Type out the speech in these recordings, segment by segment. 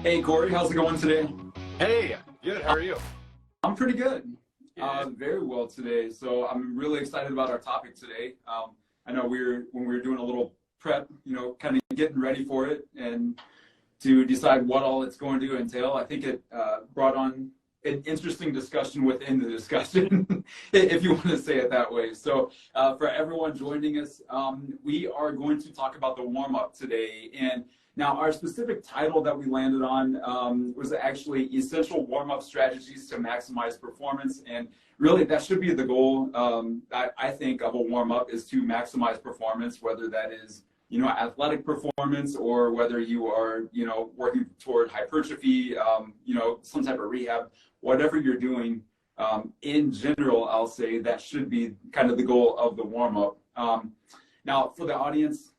Hey Corey, how's it going today? Hey, good. How are you? I'm pretty good. Good. Very well today. So I'm really excited about our topic today. I know when we were doing a little prep, kind of getting ready for it and to decide what all it's going to entail. I think it brought on an interesting discussion within the discussion, if you want to say it that way. So for everyone joining us, we are going to talk about the warm-up today. And now our specific title that we landed on was actually Essential Warm-Up Strategies to Maximize Performance. And really that should be the goal, I think, of a warm-up is to maximize performance, whether that is athletic performance or whether you are, working toward hypertrophy, some type of rehab, whatever you're doing, in general, I'll say that should be kind of the goal of the warm-up. Now for the audience,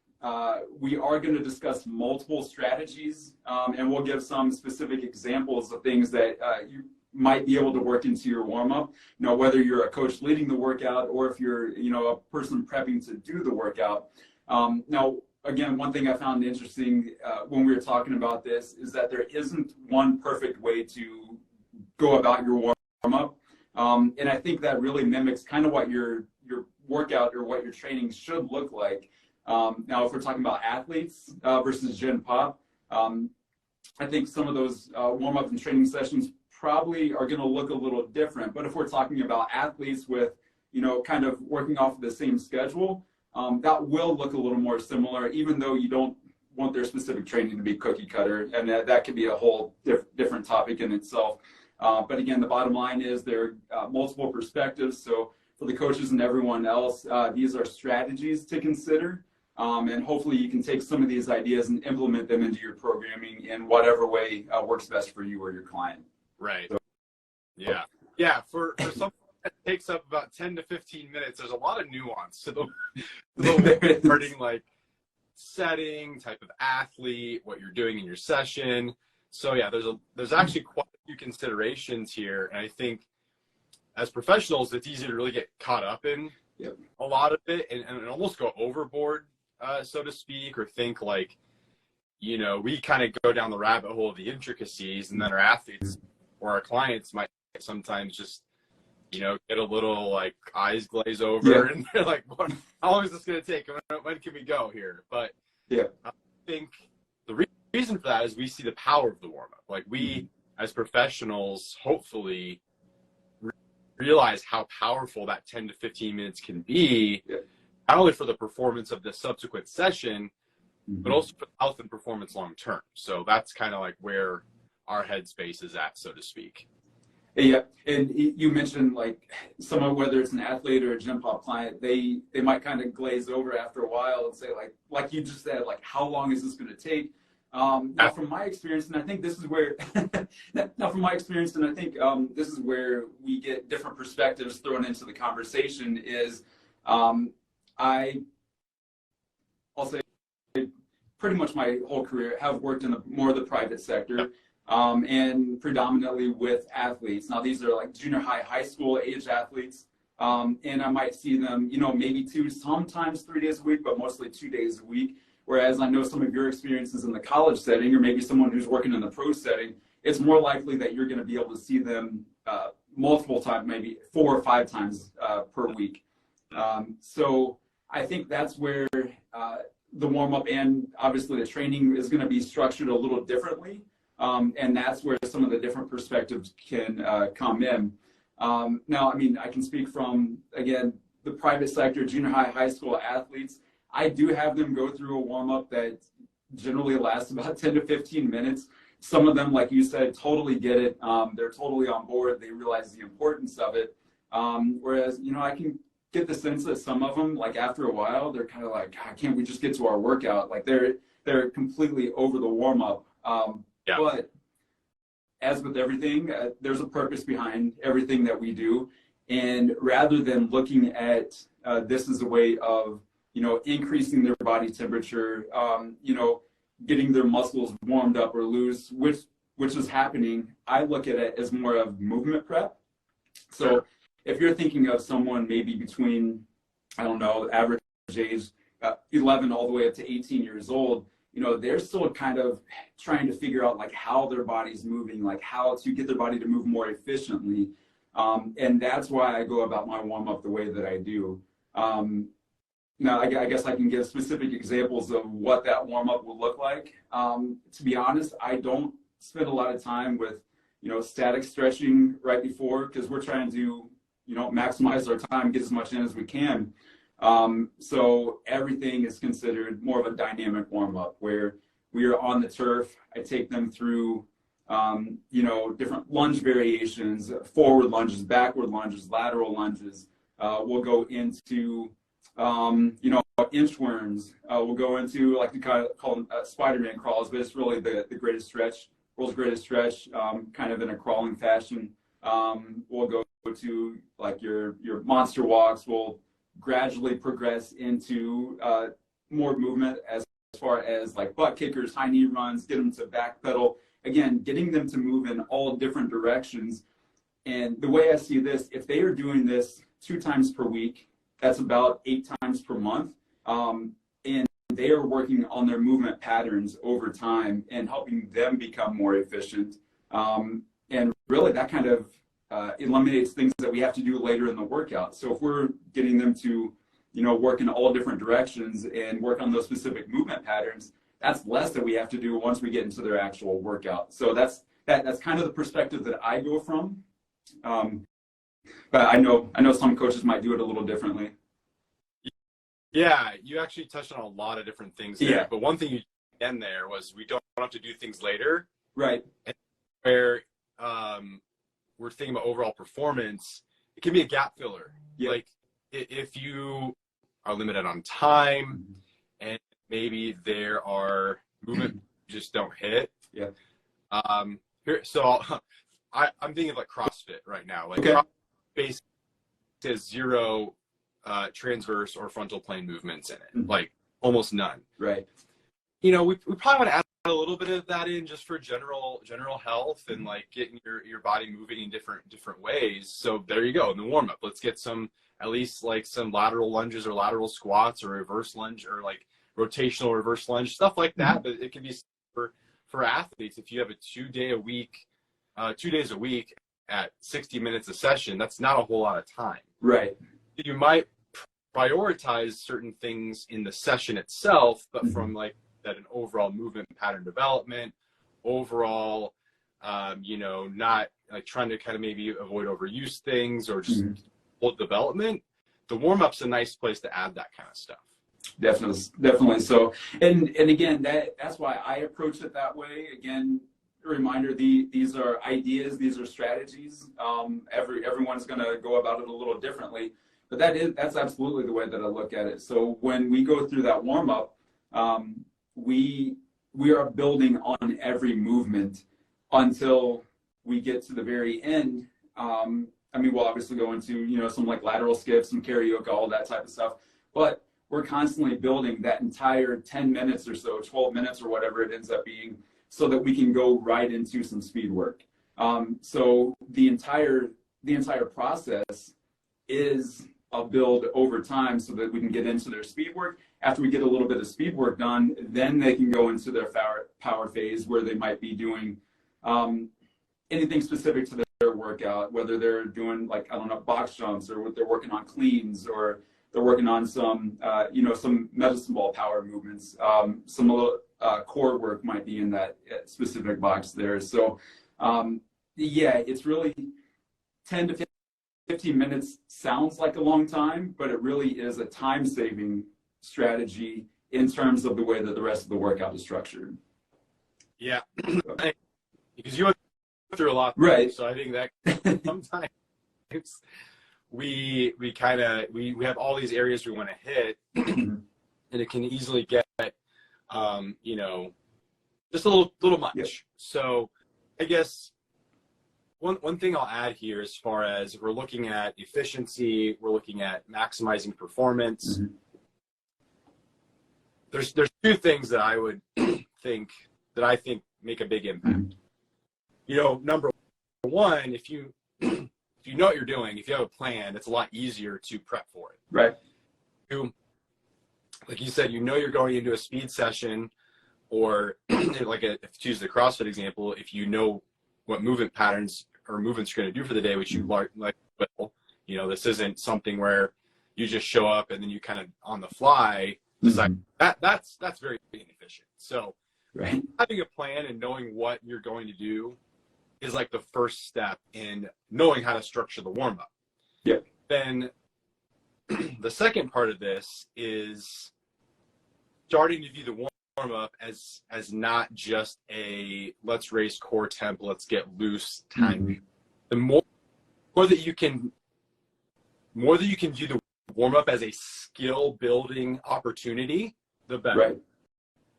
we are going to discuss multiple strategies, and we'll give some specific examples of things that you might be able to work into your warm-up, whether you're a coach leading the workout or if you're, a person prepping to do the workout. Now, again, one thing I found interesting when we were talking about this is that there isn't one perfect way to go about your warm-up. And I think that really mimics kind of what your workout or what your training should look like. Now, if we're talking about athletes versus Gen Pop, I think some of those warm-up and training sessions probably are going to look a little different. But if we're talking about athletes with, kind of working off of the same schedule, that will look a little more similar, even though you don't want their specific training to be cookie cutter, and that could be a whole different topic in itself. But again, the bottom line is there are multiple perspectives. So for the coaches and everyone else, these are strategies to consider, and hopefully you can take some of these ideas and implement them into your programming in whatever way works best for you or your client. Right. So, yeah. For some that takes up about 10 to 15 minutes. There's a lot of nuance to the starting, like setting, type of athlete, what you're doing in your session. So yeah, there's actually quite a few considerations here, and I think as professionals, it's easy to really get caught up in a lot of it and almost go overboard, so to speak, or think like, we kind of go down the rabbit hole of the intricacies, and then our athletes or our clients might sometimes just get a little like eyes glaze over and they're like, how long is this going to take? When can we go here? But I think the reason for that is we see the power of the warm-up. Like we, as professionals, hopefully realize how powerful that 10 to 15 minutes can be, not only for the performance of the subsequent session, but also for health and performance long-term. So that's kind of like where our headspace is at, so to speak. Yeah, and you mentioned like someone, whether it's an athlete or a Gen Pop client, they might kind of glaze over after a while and say like you just said, like, how long is this going to take? Now from my experience, and I think this is where this is where we get different perspectives thrown into the conversation is, I'll say pretty much my whole career have worked in more of the private sector. And predominantly with athletes. Now, these are like junior high school age athletes. And I might see them, maybe sometimes 3 days a week, but mostly 2 days a week. Whereas I know some of your experiences in the college setting, or maybe someone who's working in the pro setting, it's more likely that you're going to be able to see them multiple times, maybe 4 or 5 times per week. So I think that's where the warm-up and obviously the training is going to be structured a little differently. And that's where some of the different perspectives can come in. Now, I mean, I can speak from, again, the private sector, junior high school athletes. I do have them go through a warm-up that generally lasts about 10 to 15 minutes. Some of them, like you said, totally get it. They're totally on board. They realize the importance of it. Whereas, I can get the sense that some of them, like after a while, they're kind of like, God, can't we just get to our workout? Like they're completely over the warm-up. But as with everything, there's a purpose behind everything that we do. And rather than looking at this as a way of, increasing their body temperature, getting their muscles warmed up or loose, which is happening, I look at it as more of movement prep. So if you're thinking of someone maybe between, I don't know, average age 11 all the way up to 18 years old, they're still kind of trying to figure out like how their body's moving, like how to get their body to move more efficiently. And that's why I go about my warm up the way that I do. Now, I guess I can give specific examples of what that warm up will look like. To be honest, I don't spend a lot of time with, static stretching right before, because we're trying to, maximize our time, get as much in as we can. So everything is considered more of a dynamic warm up where we are on the turf. I take them through, different lunge variations, forward lunges, backward lunges, lateral lunges. We'll go into, inchworms. We'll go into, like we kind of call them Spider-Man crawls, but it's really the greatest stretch, world's greatest stretch, kind of in a crawling fashion. We'll go to like your monster walks. We'll gradually progress into more movement as far as like butt kickers, high knee runs, get them to back pedal. Again, getting them to move in all different directions. And the way I see this, if they are doing this 2 times per week, that's about 8 times per month. And they are working on their movement patterns over time and helping them become more efficient. And really that kind of eliminates things that we have to do later in the workout. So if we're getting them to, work in all different directions and work on those specific movement patterns, that's less that we have to do once we get into their actual workout. So that's kind of the perspective that I go from. But I know some coaches might do it a little differently. Yeah, you actually touched on a lot of different things there. Yeah. But one thing you in there was we don't have to do things later. Right. And where we're thinking about overall performance, it can be a gap filler. Yeah. Like if you are limited on time and maybe there are movement you just don't hit. Yeah. So I'm thinking of like CrossFit right now. Like okay. CrossFit basically has 0 transverse or frontal plane movements in it, like almost none. Right. We probably want to add a little bit of that in just for general health and like getting your body moving in different ways. So there you go in the warm up. Let's get at least like some lateral lunges or lateral squats or reverse lunge or like rotational reverse lunge, stuff like that. But it can be for athletes. If you have a 2 days a week at 60 minutes a session, that's not a whole lot of time. Right. You might prioritize certain things in the session itself, but from like that an overall movement pattern development, overall, not like trying to kind of maybe avoid overuse things or just full development. The warm-up's a nice place to add that kind of stuff. Definitely. So, and again, that's why I approach it that way. Again, a reminder, these are ideas, these are strategies. Everyone's going to go about it a little differently, but that's absolutely the way that I look at it. So when we go through that warm up, we are building on every movement until we get to the very end. We'll obviously go into, some like lateral skips, some karaoke, all that type of stuff, but we're constantly building that entire 10 minutes or so, 12 minutes or whatever it ends up being, so that we can go right into some speed work. So the entire process is a build over time so that we can get into their speed work. After we get a little bit of speed work done, then they can go into their power phase where they might be doing anything specific to their workout, whether they're doing box jumps or what they're working on cleans, or they're working on some medicine ball power movements. Some core work might be in that specific box there. So it's really 10 to 15 minutes sounds like a long time, but it really is a time-saving strategy in terms of the way that the rest of the workout is structured. Yeah, because you went through a lot, right? So I think that sometimes we have all these areas we want to hit, and it can easily get just a little much. Yep. So I guess one thing I'll add here, as far as we're looking at efficiency, we're looking at maximizing performance. There's 2 things that I would think make a big impact. Number one, if you know what you're doing, if you have a plan, it's a lot easier to prep for it. Right. Like you said, you're going into a speed session Or like if you use the CrossFit example, if you know what movement patterns or movements you're going to do for the day, which you like, you know, this isn't something where you just show up and then you kind of on the fly decide. That's very inefficient. So Right. having a plan and knowing what you're going to do is like the first step in knowing how to structure the warm up. Yeah. Then the second part of this is starting to view the warm up as not just a let's raise core temp, let's get loose time. The more that you can view the warm up as a skill building opportunity, the better. Right.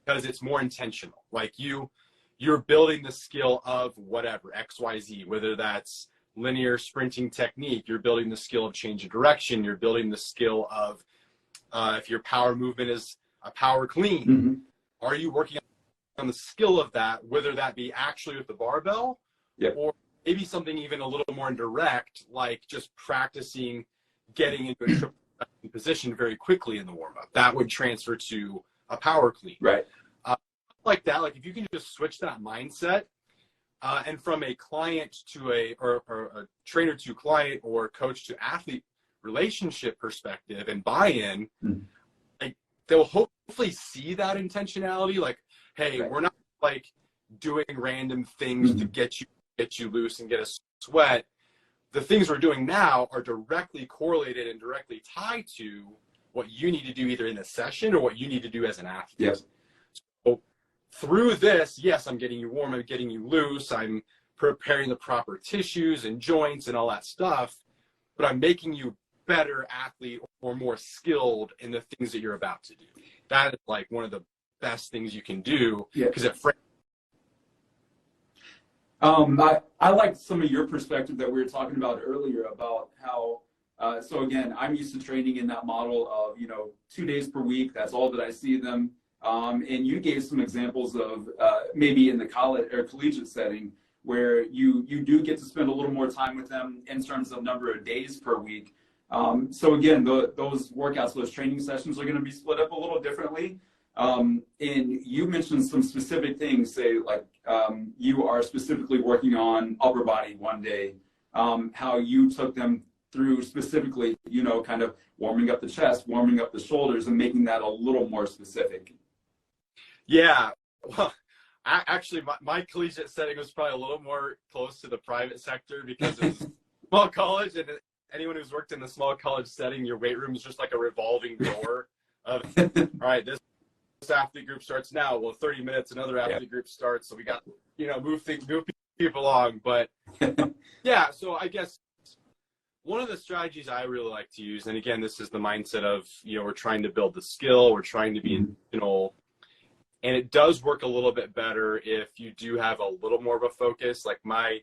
Because it's more intentional. Like you're building the skill of whatever, XYZ, whether that's linear sprinting technique, you're building the skill of change of direction, you're building the skill of if your power movement is a power clean, are you working on the skill of that, whether that be actually with the barbell, or maybe something even a little more indirect, like just practicing getting into a triple position very quickly in the warm-up. That would transfer to a power clean. Right. Like that, like if you can just switch that mindset, and from a client to a trainer to client or coach to athlete relationship perspective and buy-in, like they'll hopefully see that intentionality. Like, hey, we're not like doing random things to get you loose and get a sweat. The things we're doing now are directly correlated and directly tied to what you need to do either in the session or what you need to do as an athlete. Yes. So through this, yes, I'm getting you warm, I'm getting you loose, I'm preparing the proper tissues and joints and all that stuff, but I'm making you better athlete or more skilled in the things that you're about to do. That is like one of the best things you can do because it frames. I like some of your perspective that we were talking about earlier about how, so again, I'm used to training in that model of, 2 days per week. That's all that I see them. And you gave some examples of maybe in the college or collegiate setting where you do get to spend a little more time with them in terms of number of days per week. So again, those workouts, those training sessions are going to be split up a little differently. And you mentioned some specific things, say like you are specifically working on upper body one day, how you took them through specifically, kind of warming up the chest, warming up the shoulders, and making that a little more specific. Yeah, well, actually, my collegiate setting was probably a little more close to the private sector because it's small college, and anyone who's worked in a small college setting, your weight room is just like a revolving door of, all right, this athlete group starts now. Well, 30 minutes, another athlete group starts. So we got, move people along. But yeah, so I guess one of the strategies I really like to use, and again, this is the mindset of, we're trying to build the skill, we're trying to be intentional. And it does work a little bit better if you do have a little more of a focus. Like my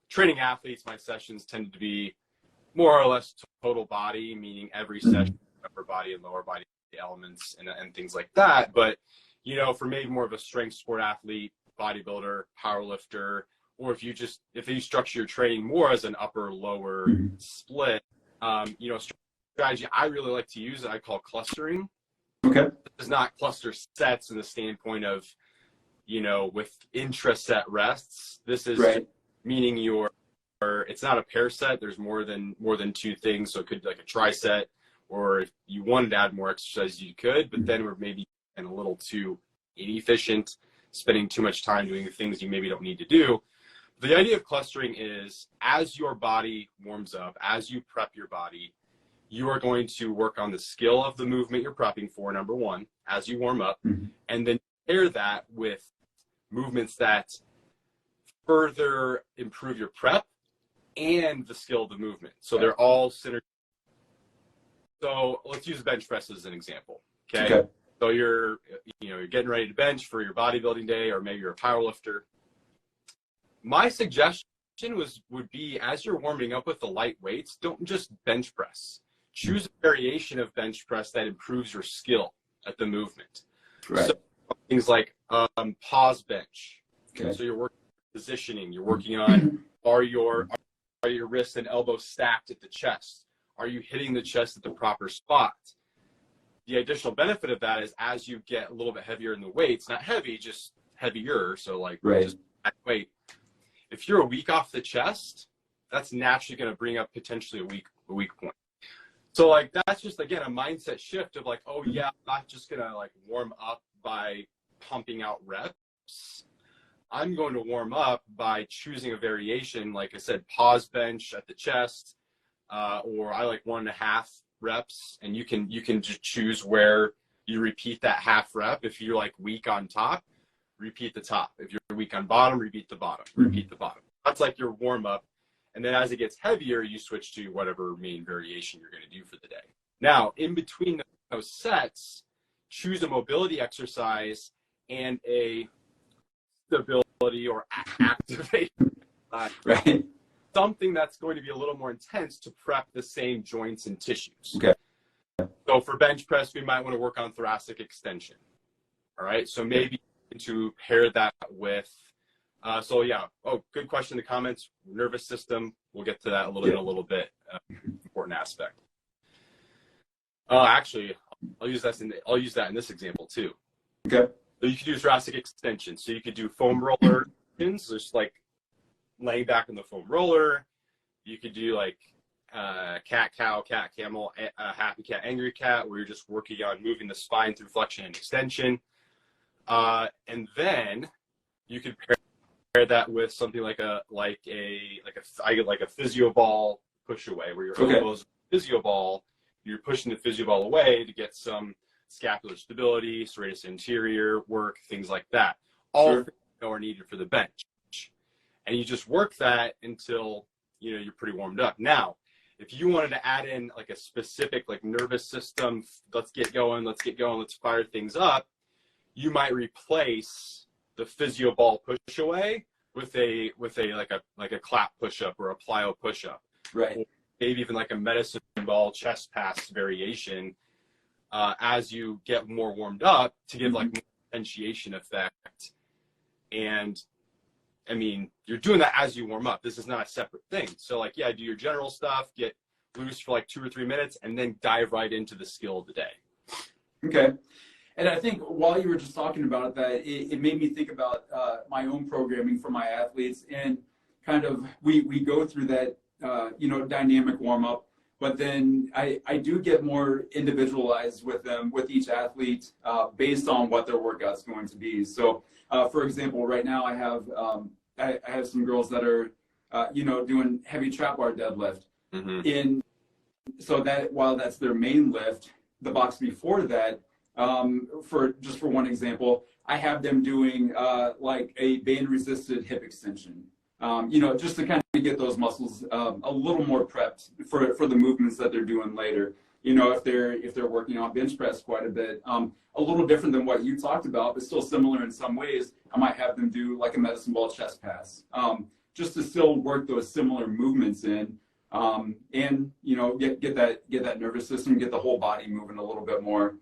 training athletes, my sessions tend to be more or less total body, meaning every session, upper body and lower body elements and things like that. But, for maybe more of a strength sport athlete, bodybuilder, power lifter, or if you structure your training more as an upper lower split, strategy I really like to use that I call clustering. Okay. It's not cluster sets in the standpoint of, with intra-set rests. This is meaning it's not a pair set. There's more than two things. So it could be like a tri-set, or if you wanted to add more exercise, you could, but then we're maybe a little too inefficient, spending too much time doing the things you maybe don't need to do. The idea of clustering is as your body warms up, as you prep your body, you are going to work on the skill of the movement you're prepping for, number one, as you warm up, and then pair that with movements that further improve your prep and the skill of the movement. So they're all synergistic. So let's use bench press as an example. Okay. So you're getting ready to bench for your bodybuilding day, or maybe you're a power lifter. My suggestion would be, as you're warming up with the light weights, don't just bench press. Choose a variation of bench press that improves your skill at the movement. Right. So things like pause bench. Okay. So you're working on positioning. You're working on are your wrists and elbows stacked at the chest? Are you hitting the chest at the proper spot? the additional benefit of that is as you get a little bit heavier in the weights, not heavy, just heavier. So like just weight. If you're a week off the chest, that's naturally going to bring up potentially a weak point. So like, that's just, again, a mindset shift of like, oh yeah, I'm not just going to like warm up by pumping out reps. I'm going to warm up by choosing a variation. Like I said, pause bench at the chest, or I like 1.5 reps, and you can just choose where you repeat that half rep. If you're like weak on top, repeat the top. If you're weak on bottom, repeat the bottom, repeat the bottom. That's like your warm up. And then as it gets heavier, you switch to whatever main variation you're going to do for the day. Now, in between those sets, choose a mobility exercise and a stability or activation. Right. Something that's going to be a little more intense to prep the same joints and tissues. Okay. So for bench press, we might want to work on thoracic extension. All right. So maybe to pair that with, so yeah. Oh, good question in the comments. Nervous system. We'll get to that in a little bit. Important aspect. Actually, I'll use that in this example too. Okay. So you could do thoracic extension. So you could do foam roller, just like laying back on the foam roller. You could do like cat cow, cat camel, happy cat, angry cat, where you're just working on moving the spine through flexion and extension. And then you could pair that with something like a physio ball push away, where your elbows physio ball, you're pushing the physio ball away to get some scapular stability, serratus anterior work, things like that. All things are needed for the bench. And you just work that until you're pretty warmed up. Now, if you wanted to add in like a specific like nervous system, let's get going, let's fire things up, you might replace the physio ball push away with a clap push up or a plyo push up. Right. Or maybe even like a medicine ball chest pass variation as you get more warmed up to give like more potentiation effect. And I mean, you're doing that as you warm up. This is not a separate thing. So like, yeah, do your general stuff, get loose for like 2 or 3 minutes, and then dive right into the skill of the day. Okay. And I think while you were just talking about that, it made me think about my own programming for my athletes, and kind of we go through that dynamic warm up, but then I do get more individualized with them, with each athlete, based on what their workout's going to be. So for example, right now I have some girls that are doing heavy trap bar deadlift. So that while that's their main lift, the box before that, for one example, I have them doing like a band resisted hip extension, just to kind of get those muscles a little more prepped for the movements that they're doing later. If they're working on bench press quite a bit, a little different than what you talked about, but still similar in some ways, I might have them do like a medicine ball chest pass, just to still work those similar movements in, and get that nervous system, get the whole body moving a little bit more,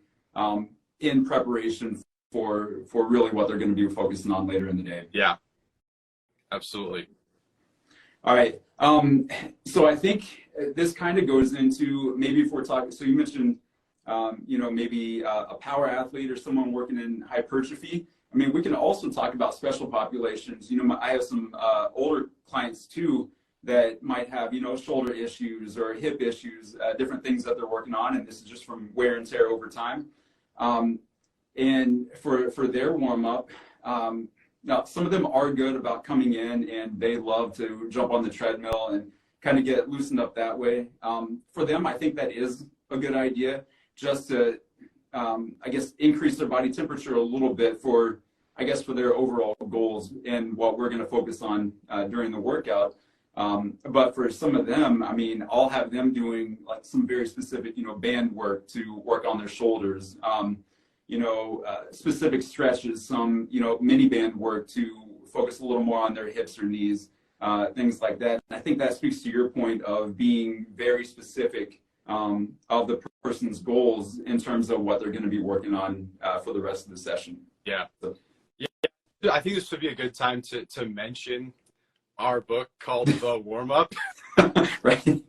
in preparation for really what they're going to be focusing on later in the day. Yeah, absolutely. All right. So I think this kind of goes into, maybe if we're talking, so you mentioned, maybe a power athlete or someone working in hypertrophy. I mean, we can also talk about special populations. I have some older clients too that might have, shoulder issues or hip issues, different things that they're working on. And this is just from wear and tear over time. And for their warm up, now some of them are good about coming in and they love to jump on the treadmill and kind of get loosened up that way. For them, I think that is a good idea, just to, increase their body temperature a little bit for their overall goals and what we're going to focus on during the workout. But for some of them, I mean, I'll have them doing like some very specific, band work to work on their shoulders, specific stretches, some, mini band work to focus a little more on their hips or knees, things like that. And I think that speaks to your point of being very specific of the person's goals in terms of what they're going to be working on for the rest of the session. Yeah. So. Yeah. I think this would be a good time to mention our book called The Warm Up. Right.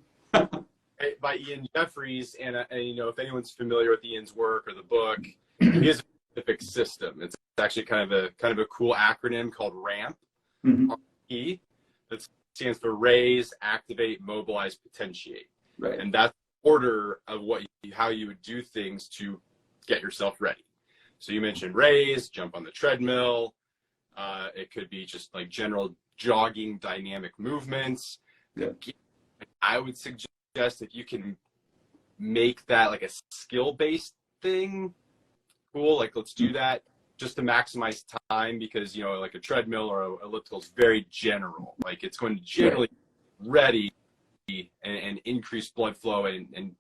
by Ian Jeffries, and you know, if anyone's familiar with Ian's work or the book, he has a specific system. It's actually kind of a cool acronym called RAMP, RP, that stands for Raise, Activate, Mobilize, Potentiate. Right. And that's the order of how you would do things to get yourself ready. So you mentioned raise, jump on the treadmill. It could be just like general jogging, dynamic movements. Yeah. I would suggest if you can make that like a skill-based thing, cool. Like, let's do that just to maximize time, because, you know, like a treadmill or a elliptical is very general. Like, it's going to generally ready and increase blood flow and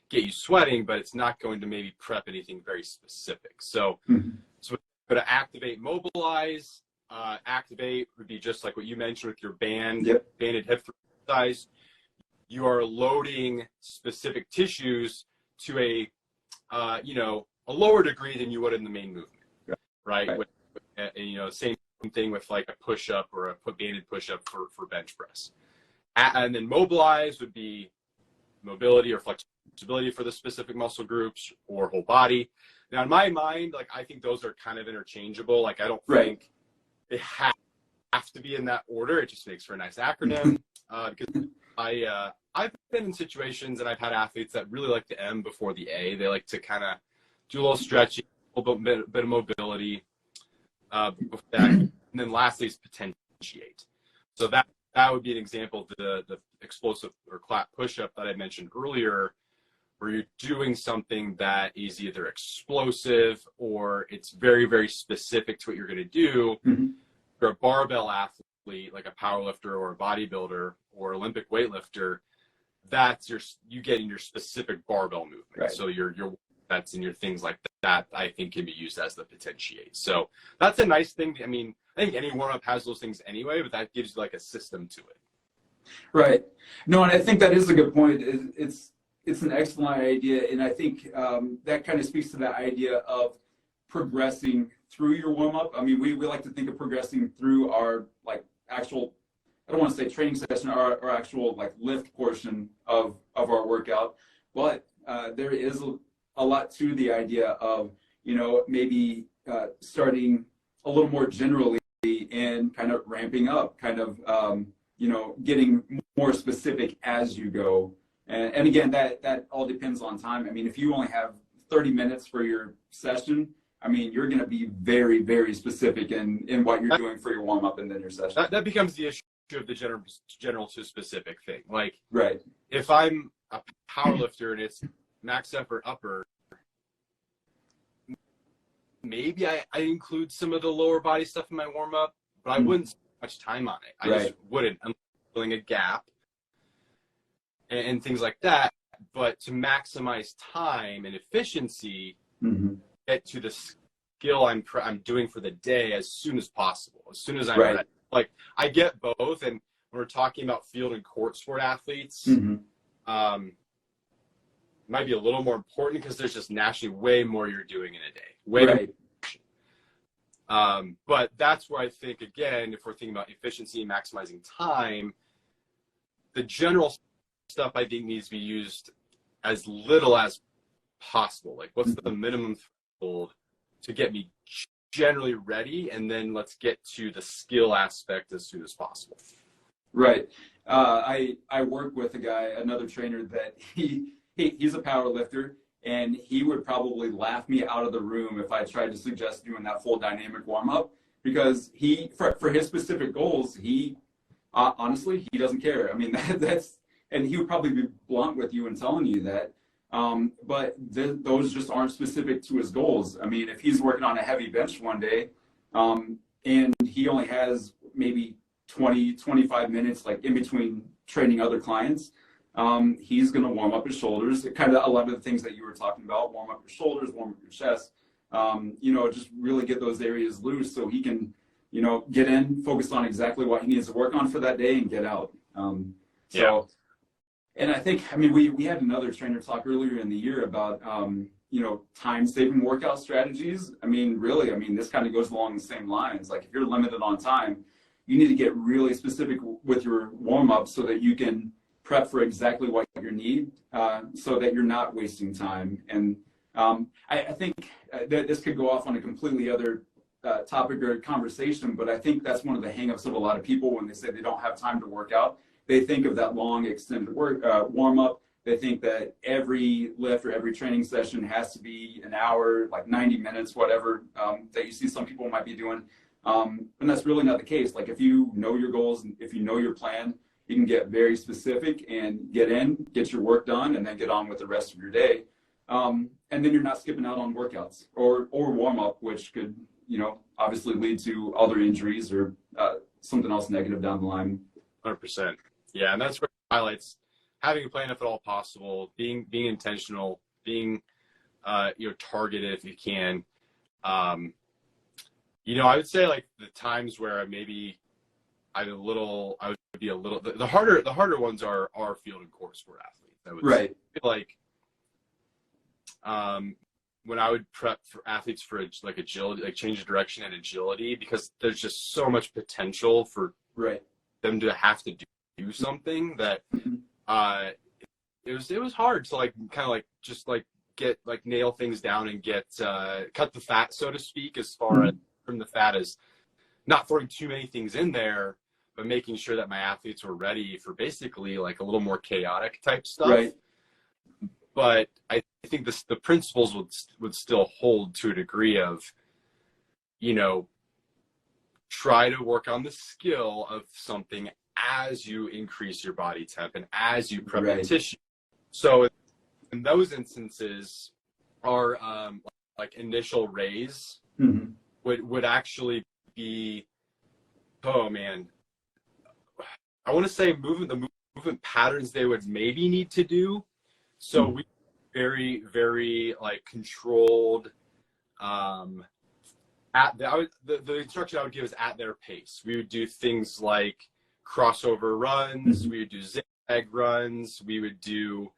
get you sweating, but it's not going to maybe prep anything very specific. So, so to activate, mobilize, activate would be just like what you mentioned with your banded hip size. You are loading specific tissues to a, you know, a lower degree than you would in the main movement, right? You know, same thing with like a push-up or a banded push-up for bench press. And then mobilize would be mobility or flexibility for the specific muscle groups or whole body. Now, in my mind, like, I think those are kind of interchangeable. Like, I don't think they have to be in that order. It just makes for a nice acronym. Because I've been in situations and I've had athletes that really like the M before the A. They like to kind of do a little stretching, a little bit of mobility before that. And then lastly is potentiate. So that would be an example of the explosive or clap push-up that I mentioned earlier, where you're doing something that is either explosive or it's very, very specific to what you're going to do. You're a barbell athlete, like a powerlifter or a bodybuilder or Olympic weightlifter, that's you getting your specific barbell movement. Right. So your that's in your things like that, I think can be used as the potentiate. So that's a nice thing. I mean, I think any warm-up has those things anyway, but that gives you like a system to it. Right. No, and I think that is a good point. It's an excellent idea, and I think that kind of speaks to that idea of progressing through your warm-up. I mean, we like to think of progressing through our like actual, I don't want to say training session, our actual like lift portion of our workout, but there is a lot to the idea of, you know, maybe starting a little more generally and kind of ramping up, kind of, you know, getting more specific as you go. And again, that all depends on time. I mean, if you only have 30 minutes for your session, I mean, you're going to be very, very specific in what you're doing for your warm-up and then your session. That becomes the issue of the general to specific thing. Like, if I'm a powerlifter and it's max effort upper, maybe I include some of the lower body stuff in my warm-up, but I wouldn't spend much time on it. I just wouldn't. I'm filling a gap and things like that. But to maximize time and efficiency, get to the skill I'm doing for the day as soon as possible, as soon as I'm ready. Like, I get both, and when we're talking about field and court sport athletes, might be a little more important because there's just naturally way more you're doing in a day. But that's where I think, again, if we're thinking about efficiency and maximizing time, the general stuff I think needs to be used as little as possible. Like, what's the minimum threshold to get me generally ready, and then let's get to the skill aspect as soon as possible. Right. I work with a guy, another trainer, that he's a power lifter, and he would probably laugh me out of the room if I tried to suggest doing that full dynamic warm up, because for his specific goals, he honestly, he doesn't care. I mean, and he would probably be blunt with you and telling you that. But those just aren't specific to his goals. I mean, if he's working on a heavy bench one day, and he only has maybe 20-25 minutes, like in between training other clients, he's going to warm up his shoulders. Kind of a lot of the things that you were talking about, warm up your shoulders, warm up your chest, you know, just really get those areas loose so he can, you know, get in, focus on exactly what he needs to work on for that day and get out. And I think, I mean, we had another trainer talk earlier in the year about, you know, time-saving workout strategies. I mean, really, I mean, this kind of goes along the same lines. Like, if you're limited on time, you need to get really specific with your warm-up so that you can prep for exactly what you need, so that you're not wasting time. And I think that this could go off on a completely other topic or conversation, but I think that's one of the hangups of a lot of people when they say they don't have time to work out. They think of that long extended warm up. They think that every lift or every training session has to be an hour, like 90 minutes, whatever, that you see some people might be doing. And that's really not the case. Like if you know your goals and if you know your plan, you can get very specific and get your work done, and then get on with the rest of your day. And then you're not skipping out on workouts or warm up, which could, obviously lead to other injuries or something else negative down the line. 100%. Yeah, and that's where it highlights having a plan if at all possible, being intentional, being targeted if you can. I would say like the times where maybe the harder ones are field and court sport athletes. I would right. say, like when I would prep for athletes for like agility, like change of direction and agility, because there's just so much potential for them to have to do something that it was hard to like kind of like just like get like nail things down and get cut the fat, so to speak, as far as from the fat as not throwing too many things in there, but making sure that my athletes were ready for basically like a little more chaotic type stuff. Right. But I think the principles would still hold to a degree of, try to work on the skill of something as you increase your body temp and as you prep the tissue. So in those instances, our like initial raise would actually be, oh man, I want to say the movement patterns they would maybe need to do. So we very, very like controlled. The instruction I would give is at their pace. We would do things like crossover runs. We would do zigzag runs. We would do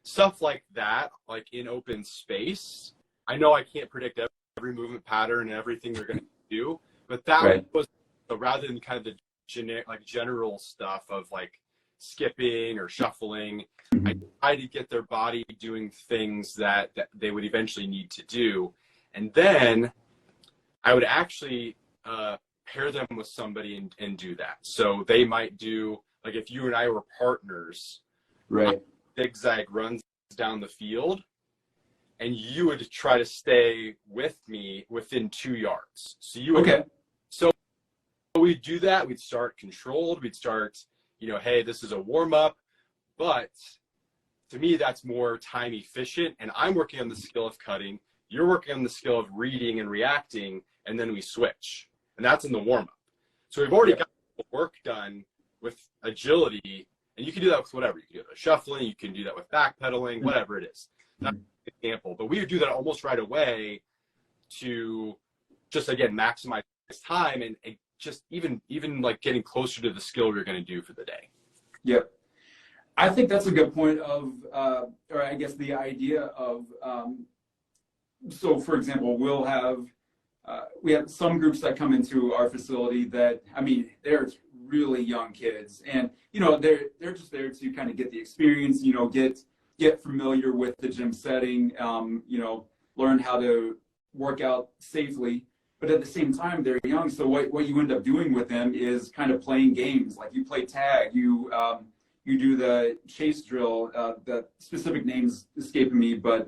stuff like that, like in open space. I know I can't predict every movement pattern and everything they're going to do, but that was, so rather than kind of the general stuff of like skipping or shuffling, I try to get their body doing things that they would eventually need to do. And then I would actually pair them with somebody and do that. So they might do, like if you and I were partners, zigzag runs down the field, and you would try to stay with me within 2 yards. So you would, so we'd do that. We'd start controlled. We'd start, hey, this is a warm up, but to me, that's more time efficient. And I'm working on the skill of cutting. You're working on the skill of reading and reacting, and then we switch. And that's in the warm up. So we've already got work done with agility, and you can do that with whatever. You can do it with shuffling. You can do that with backpedaling, whatever it is. That's an example. But we would do that almost right away to just, again, maximize time and just even like getting closer to the skill we're going to do for the day. Yep. I think that's a good point of, or I guess the idea of, so for example, we have some groups that come into our facility that, they're really young kids, and, they're just there to kind of get the experience, get familiar with the gym setting, learn how to work out safely. But at the same time, they're young. So what you end up doing with them is kind of playing games. Like you play tag, you do the chase drill, the specific names escaping me, but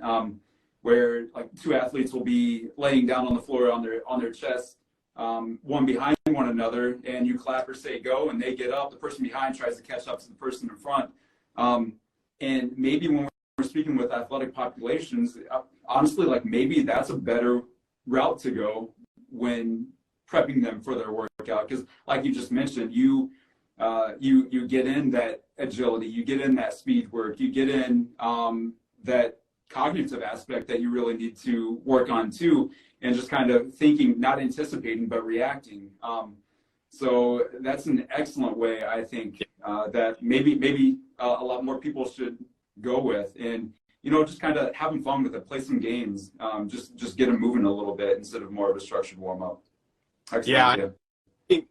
where like two athletes will be laying down on the floor on their chest, one behind one another, and you clap or say go, and they get up. The person behind tries to catch up to the person in front. And maybe when we're speaking with athletic populations, honestly, like maybe that's a better route to go when prepping them for their workout, because like you just mentioned, you get in that agility, you get in that speed work, you get in that cognitive aspect that you really need to work on too, and just kind of thinking, not anticipating but reacting. So that's an excellent way, I think, that maybe a lot more people should go with, and just kind of having fun with it, play some games, just get them moving a little bit instead of more of a structured warm up. Yeah,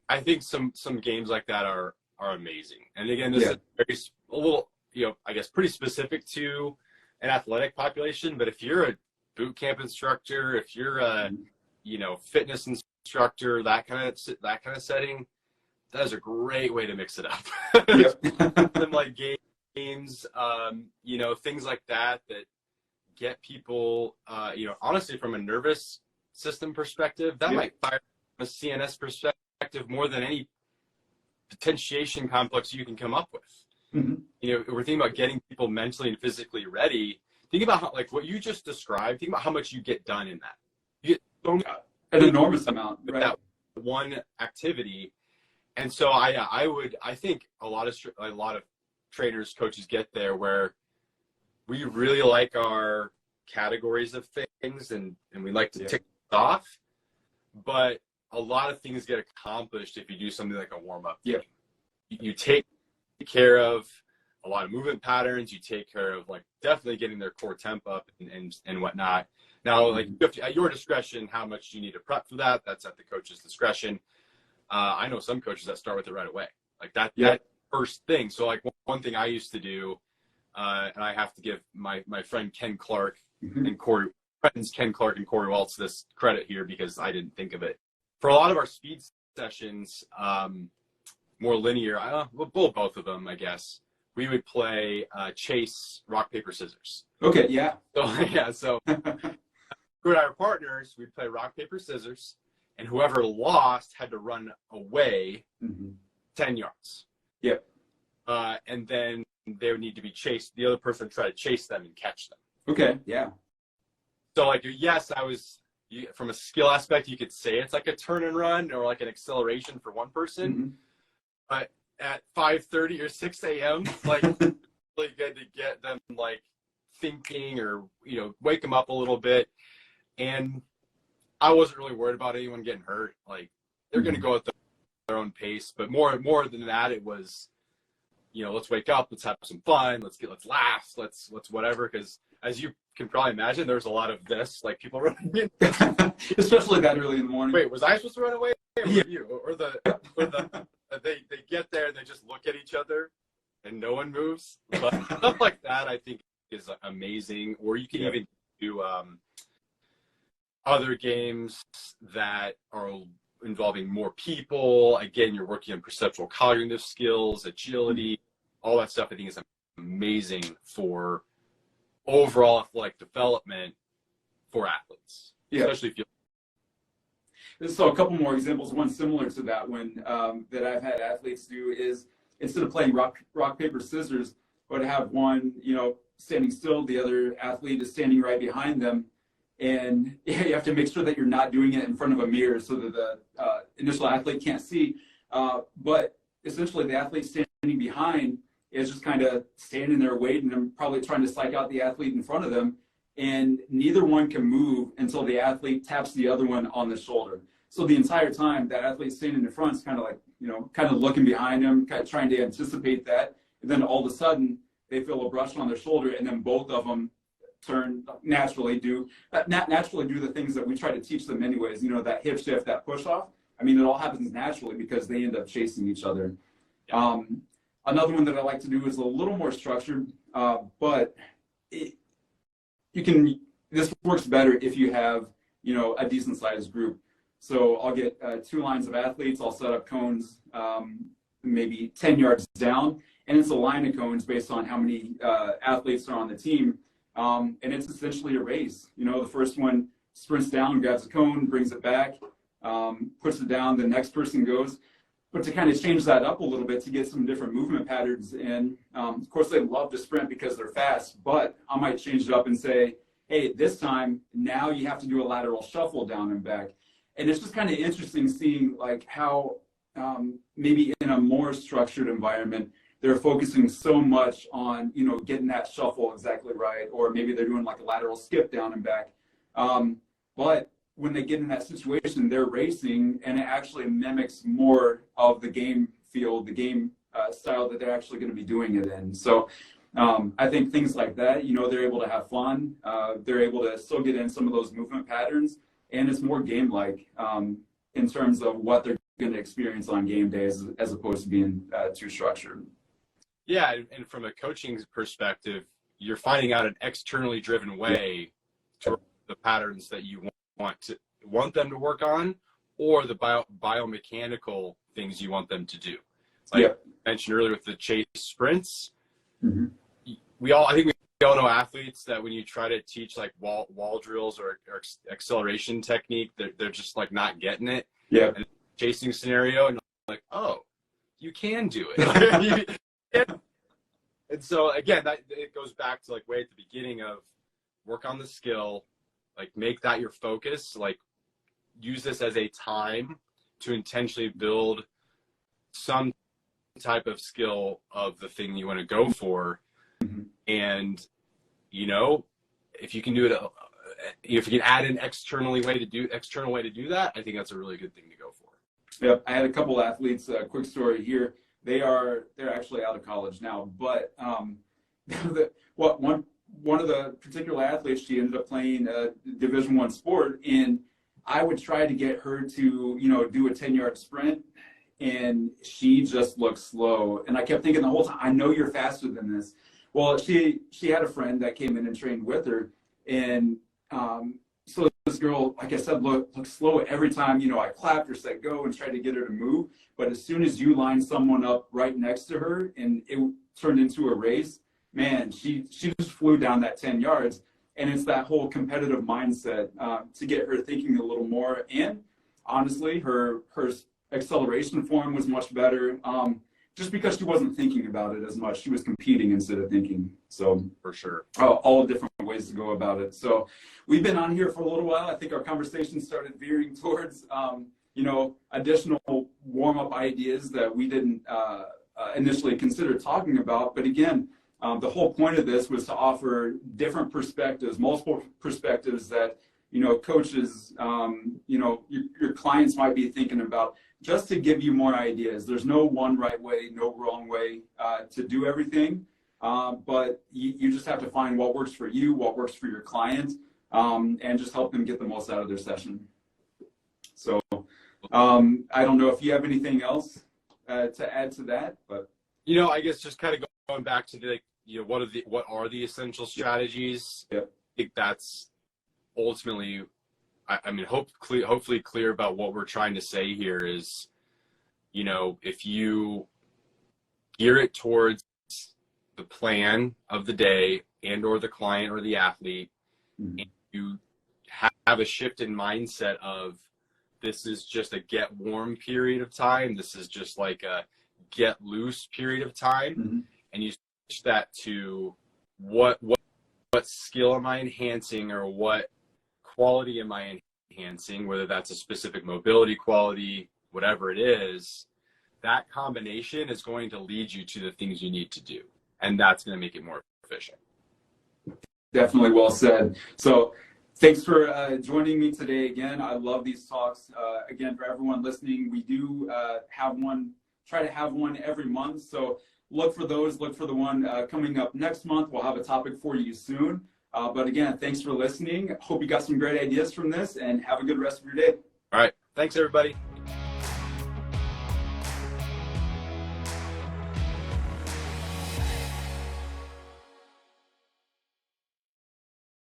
I think some games like that are amazing. And again, this is a I guess pretty specific to an athletic population. But if you're a boot camp instructor, if you're a, fitness instructor, that kind of setting, that is a great way to mix it up. Yep. Them like games, things like that get people, honestly, from a nervous system perspective, that might fire a CNS perspective more than any potentiation complex you can come up with. Mm-hmm. We're thinking about getting people mentally and physically ready. Think about how, like what you just described. Think about how much you get done in that. You get so much, an enormous amount, right? That one activity. And so I think a lot of trainers, coaches get there where we really like our categories of things and we like to tick off, but a lot of things get accomplished if you do something like a warm-up. Yeah. You take care of a lot of movement patterns. You take care of like definitely getting their core temp up and whatnot. Now, like you have to, at your discretion, how much you need to prep for that. That's at the coach's discretion. I know some coaches that start with it right away, like that first thing. So like one thing I used to do, and I have to give my friend Ken Clark and Corey Waltz this credit here because I didn't think of it. For a lot of our speed sessions, more linear, both of them, I guess, we would play chase, rock, paper, scissors. Okay, yeah. So who and I were partners, we'd play rock, paper, scissors, and whoever lost had to run away 10 yards. Yep. And then they would need to be chased. The other person would try to chase them and catch them. Okay, yeah. So like, yes, from a skill aspect, you could say it's like a turn and run or like an acceleration for one person. But at 5:30 or 6 a.m., like really good to get them like thinking or, wake them up a little bit. And I wasn't really worried about anyone getting hurt. Like they're going to go at their own pace. But more than that, it was, let's wake up, let's have some fun, let's laugh, let's whatever. Because as you can probably imagine, there's a lot of this, like people running in. Especially that early in the morning. Wait, was I supposed to run away? Or you? Or they get there and they just look at each other and no one moves. But stuff like that, I think, is amazing. Or you can even do other games that are involving more people. Again, you're working on perceptual cognitive skills, agility, all that stuff. I think is amazing for overall athletic development for athletes, especially if you. So a couple more examples. One similar to that one that I've had athletes do is instead of playing rock, paper, scissors, but have one, standing still, the other athlete is standing right behind them. And you have to make sure that you're not doing it in front of a mirror so that the initial athlete can't see. But essentially the athlete standing behind is just kind of standing there waiting and probably trying to psych out the athlete in front of them. And neither one can move until the athlete taps the other one on the shoulder. So the entire time that athlete standing in front is kind of like, kind of looking behind him, kind of trying to anticipate that. And then all of a sudden they feel a brush on their shoulder and then both of them naturally do the things that we try to teach them anyways, that hip shift, that push off. I mean, it all happens naturally because they end up chasing each other. Another one that I like to do is a little more structured, but this works better if you have, a decent sized group. So I'll get 2 lines of athletes. I'll set up cones, maybe 10 yards down, and it's a line of cones based on how many athletes are on the team. And it's essentially a race. The first one sprints down, grabs a cone, brings it back, puts it down, the next person goes. But to kind of change that up a little bit to get some different movement patterns in, of course, they love to sprint because they're fast, but I might change it up and say, hey, this time, now you have to do a lateral shuffle down and back. And it's just kind of interesting seeing like how maybe in a more structured environment, they're focusing so much on, getting that shuffle exactly right, or maybe they're doing like a lateral skip down and back. But when they get in that situation, they're racing, and it actually mimics more of the game field, the game style that they're actually going to be doing it in. So I think things like that, they're able to have fun. They're able to still get in some of those movement patterns, and it's more game-like in terms of what they're going to experience on game days as opposed to being too structured. Yeah, and from a coaching perspective, you're finding out an externally driven way to the patterns that you want them to work on, or the biomechanical things you want them to do. Like I mentioned earlier with the chase sprints, Mm-hmm. I think we all know athletes that when you try to teach like wall drills or acceleration technique, they're just like not getting it. Yeah. And chasing scenario, and like, oh, you can do it. And so again, it goes back to like way at the beginning of work on the skill, like make that your focus, like use this as a time to intentionally build some type of skill of the thing you want to go for. Mm-hmm. And, you know, if you can do it, if you can add an external way to do that, I think that's a really good thing to go for. Yep. I had a couple athletes, quick story here. They're actually out of college now, but one of the particular athletes, she ended up playing a Division I sport, and I would try to get her to, you know, do a 10-yard sprint, and she just looked slow. And I kept thinking the whole time, I know you're faster than this. Well, she had a friend that came in and trained with her, and so this girl, like I said, looked slow every time, you know, I clapped or said go and tried to get her to move. But as soon as you line someone up right next to her and it turned into a race, man, she just flew down that 10 yards. And it's that whole competitive mindset to get her thinking a little more. And honestly, her acceleration form was much better. Just because she wasn't thinking about it as much. She was competing instead of thinking. So for sure. All different ways to go about it. So we've been on here for a little while. I think our conversation started veering towards, you know, additional warm-up ideas that we didn't initially consider talking about. But again, the whole point of this was to offer different perspectives, multiple perspectives that, you know, coaches, you know, your clients might be thinking about, just to give you more ideas. There's no one right way, no wrong way to do everything, but you just have to find what works for you, what works for your client, and just help them get the most out of their session. So I don't know if you have anything else to add to that, but you know, I guess just kind of going back to the, you know, what are the essential strategies? Yep. I think that's ultimately, I mean, hopefully clear about what we're trying to say here is, you know, if you gear it towards the plan of the day and or the client or the athlete, mm-hmm. and you have a shift in mindset of this is just a get warm period of time, this is just like a get loose period of time, mm-hmm. and you switch that to what skill am I enhancing, or what quality am I enhancing, whether that's a specific mobility quality, whatever it is, that combination is going to lead you to the things you need to do. And that's going to make it more efficient. Definitely well said. So thanks for joining me today again. I love these talks. Again, for everyone listening, we do try to have one every month. So look for those, look for the one coming up next month. We'll have a topic for you soon. But again, thanks for listening. Hope you got some great ideas from this, and have a good rest of your day. All right. Thanks, everybody.